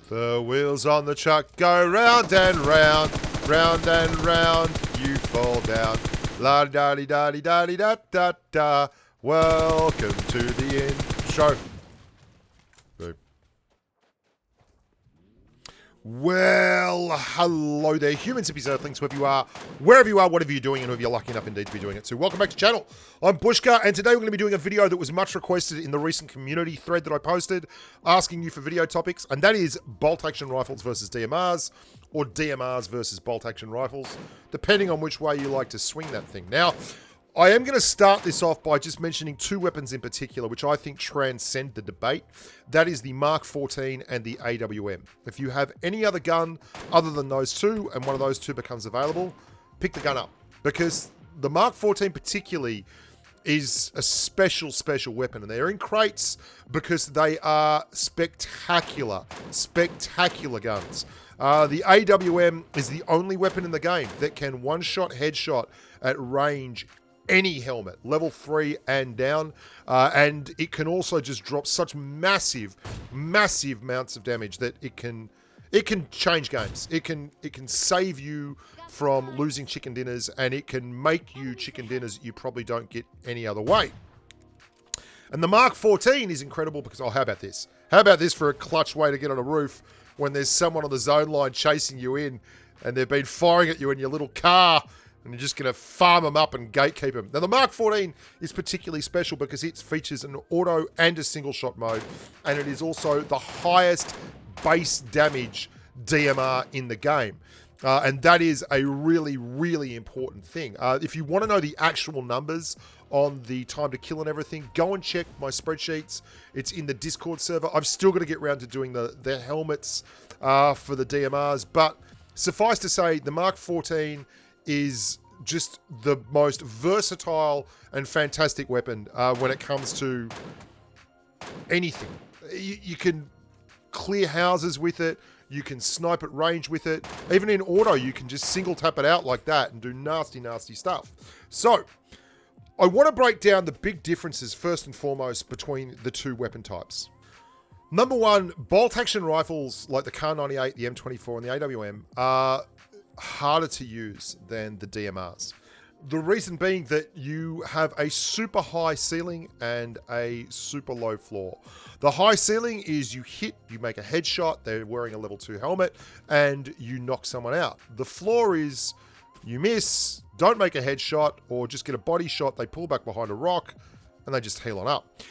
The wheels on the truck go round and round, round and round, you fall down. La da di da di da di da da da. Welcome to the intro. Boom. Well, hello there, humans, hippies, earthlings, wherever you are, whatever you're doing, and whoever you're lucky enough indeed to be doing it to. Welcome back to the channel. I'm Bushka, and today we're going to be doing a video that was much requested in the recent community thread that I posted, asking you for video topics, and that is bolt-action rifles versus DMRs, or DMRs versus bolt-action rifles, depending on which way you like to swing that thing. Now, I am going to start this off by just mentioning two weapons in particular, which I think transcend the debate. That is the Mark 14 and the AWM. If you have any other gun other than those two, and one of those two becomes available, pick the gun up. Because the Mark 14 particularly is a special weapon, and they're in crates because they are spectacular guns. The AWM is the only weapon in the game that can one-shot headshot at range any helmet, level 3 and down, and it can also just drop such massive amounts of damage that it can change games. It can save you from losing chicken dinners, and it can make you chicken dinners you probably don't get any other way. And the Mark 14 is incredible because, oh, how about this? How about this for a clutch way to get on a roof when there's someone on the zone line chasing you in, and they've been firing at you in your little car, and you're just going to farm them up and gatekeep them. Now, the Mark 14 is particularly special because it features an auto and a single shot mode, and it is also the highest base damage DMR in the game. And that is a really important thing. If you want to know the actual numbers on the time to kill and everything, go and check my spreadsheets. It's in the Discord server. I've still got to get around to doing the helmets for the DMRs, but suffice to say, the Mark 14 is just the most versatile and fantastic weapon when it comes to anything. You can clear houses with it. You can snipe at range with it. Even in auto, you can just single tap it out like that and do nasty stuff. So, I want to break down the big differences first and foremost between the two weapon types. Number one, bolt-action rifles like the Kar98, the M24, and the AWM are harder to use than the DMRs. The reason being that you have a super high ceiling and a super low floor. The high ceiling is you hit, you make a headshot, they're wearing a level 2 helmet, and you knock someone out. The floor is you miss, don't make a headshot, or just get a body shot, they pull back behind a rock, and they just heal on up.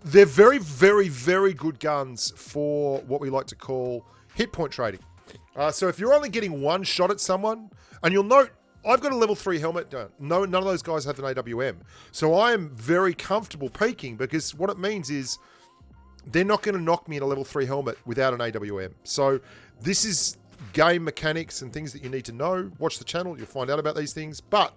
They're very good guns for what we like to call hit point trading. So if you're only getting one shot at someone, and you'll note, I've got a level 3 helmet. No, none of those guys have an AWM. So I am very comfortable peeking because what it means is they're not going to knock me in a level 3 helmet without an AWM. So this is game mechanics and things that you need to know. Watch the channel, you'll find out about these things. But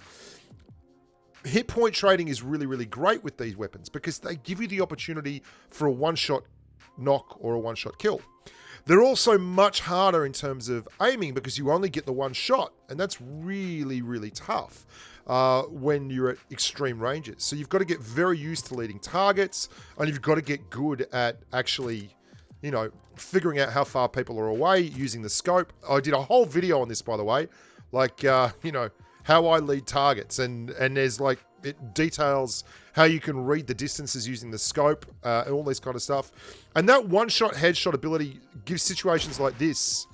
hit point trading is really great with these weapons because they give you the opportunity for a one-shot knock or a one-shot kill. They're also much harder in terms of aiming because you only get the one shot, and that's really tough when you're at extreme ranges. So you've got to get very used to leading targets, and you've got to get good at actually, figuring out how far people are away using the scope. I did a whole video on this, by the way, like, how I lead targets, and there's like, it details how you can read the distances using the scope and all this kind of stuff. And that one-shot headshot ability gives situations like this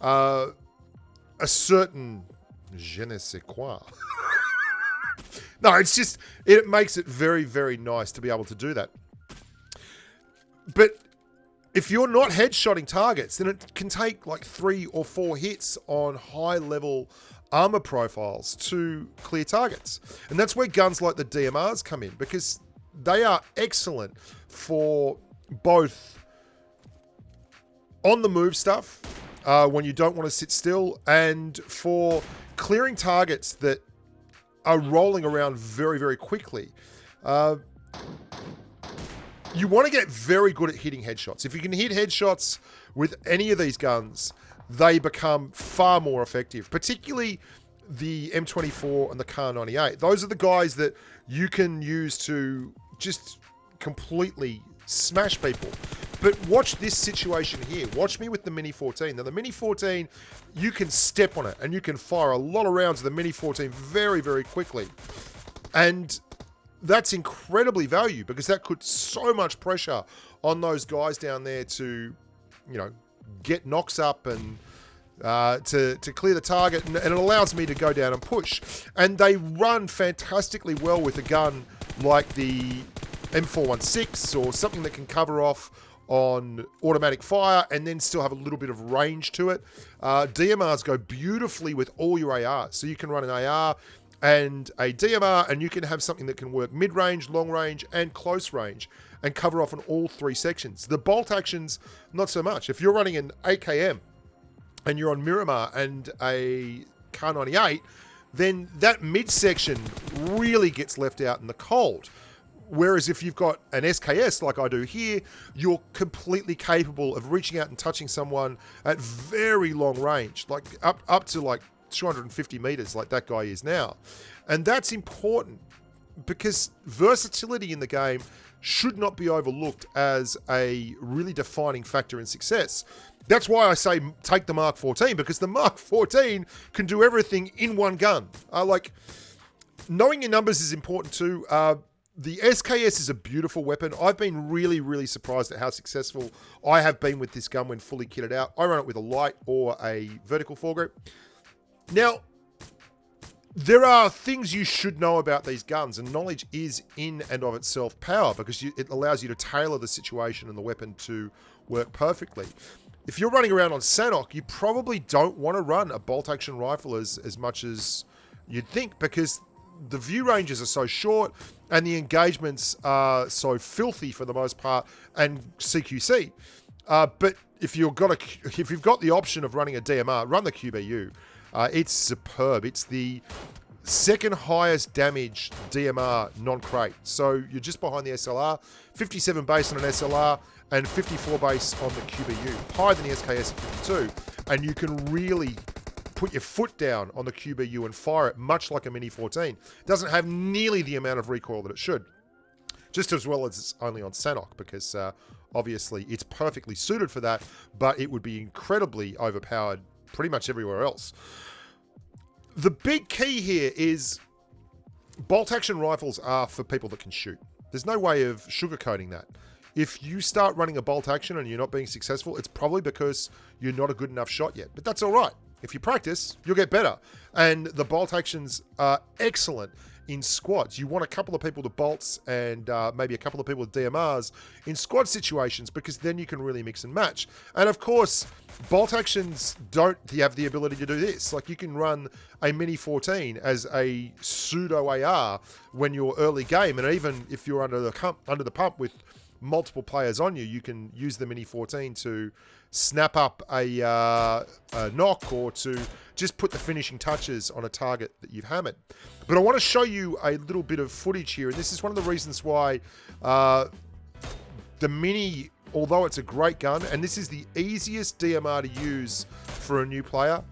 a certain je ne sais quoi. No, it's just, it makes it very nice to be able to do that. But if you're not headshotting targets, then it can take like 3 or 4 hits on high-level armor profiles to clear targets. And that's where guns like the DMRs come in, because they are excellent for both on the move stuff, when you don't want to sit still, and for clearing targets that are rolling around very quickly. You want to get very good at hitting headshots. If you can hit headshots with any of these guns, they become far more effective, particularly the M24 and the Kar98. Those are the guys that you can use to just completely smash people. But watch this situation here. Watch me with the Mini 14. Now, the Mini 14, you can step on it, and you can fire a lot of rounds of the Mini 14 very, very quickly. And that's incredibly valuable because that puts so much pressure on those guys down there to, you know, get knocks up and to clear the target, and it allows me to go down and push. And they run fantastically well with a gun like the M416 or something that can cover off on automatic fire and then still have a little bit of range to it. DMRs go beautifully with all your ARs. So you can run an AR and a DMR, and you can have something that can work mid-range, long-range, and close range and cover off on all three sections. The bolt actions, not so much. If you're running an AKM and you're on Miramar and a Kar 98, then that midsection really gets left out in the cold. Whereas if you've got an SKS like I do here, you're completely capable of reaching out and touching someone at very long range, like up to like 250 meters like that guy is now. And that's important because versatility in the game should not be overlooked as a really defining factor in success. That's why I say take the Mark 14, because the Mark 14 can do everything in one gun. Like, knowing your numbers is important too. The SKS is a beautiful weapon. I've been really, really surprised at how successful I have been with this gun when fully kitted out. I run it with a light or a vertical foregrip. Now, there are things you should know about these guns, and knowledge is in and of itself power, because it allows you to tailor the situation and the weapon to work perfectly. If you're running around on Sanok, you probably don't want to run a bolt-action rifle as much as you'd think, because the view ranges are so short and the engagements are so filthy for the most part, and CQC. But if you've got the option of running a DMR, run the QBU. It's superb. It's the second highest damage DMR non-crate. So you're just behind the SLR, 57 base on an SLR and 54 base on the QBU, higher than the SKS at 52. And you can really put your foot down on the QBU and fire it much like a Mini 14. It doesn't have nearly the amount of recoil that it should. Just as well as it's only on Sanok, because obviously it's perfectly suited for that, but it would be incredibly overpowered pretty much everywhere else. The big key here is bolt-action rifles are for people that can shoot. There's no way of sugarcoating that. If you start running a bolt-action and you're not being successful, it's probably because you're not a good enough shot yet. But that's all right. If you practice, you'll get better. And the bolt-actions are excellent in squads. You want a couple of people to bolts and maybe a couple of people with DMRs in squad situations, because then you can really mix and match. And of course, bolt actions don't have the ability to do this. Like, you can run a Mini 14 as a pseudo AR when you're early game, and even if you're under the pump with multiple players on you, you can use the Mini 14 to snap up a knock or to just put the finishing touches on a target that you've hammered. But I want to show you a little bit of footage here, and this is one of the reasons why the Mini, although it's a great gun, and this is the easiest DMR to use for a new player,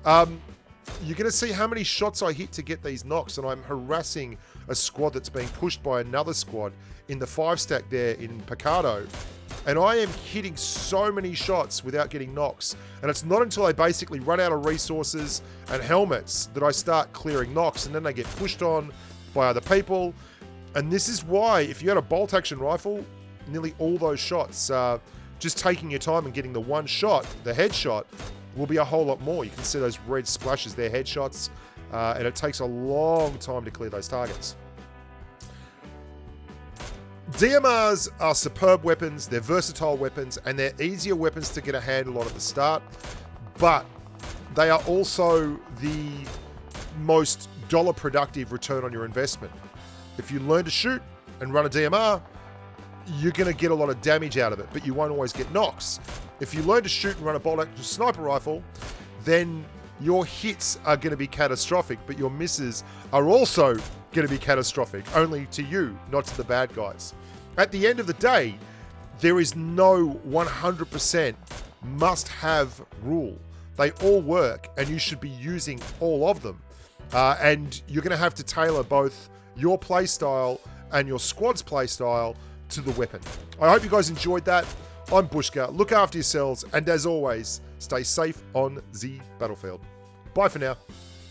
you're going to see how many shots I hit to get these knocks, and I'm harassing a squad that's being pushed by another squad in the 5-stack there in Picado. And I am hitting so many shots without getting knocks. And it's not until I basically run out of resources and helmets that I start clearing knocks, and then they get pushed on by other people. And this is why, if you had a bolt-action rifle, nearly all those shots, just taking your time and getting the one shot, the headshot, will be a whole lot more. You can see those red splashes, they're headshots, and it takes a long time to clear those targets. DMRs are superb weapons, they're versatile weapons, and they're easier weapons to get a handle on at the start, but they are also the most dollar productive return on your investment. If you learn to shoot and run a DMR, you're going to get a lot of damage out of it, but you won't always get knocks. If you learn to shoot and run a bolt-action sniper rifle, then your hits are going to be catastrophic, but your misses are also going to be catastrophic, only to you, not to the bad guys. At the end of the day, there is no 100% must-have rule. They all work, and you should be using all of them. And you're going to have to tailor both your playstyle and your squad's playstyle to the weapon. I hope you guys enjoyed that. I'm Bushka. Look after yourselves, and as always, stay safe on the battlefield. Bye for now.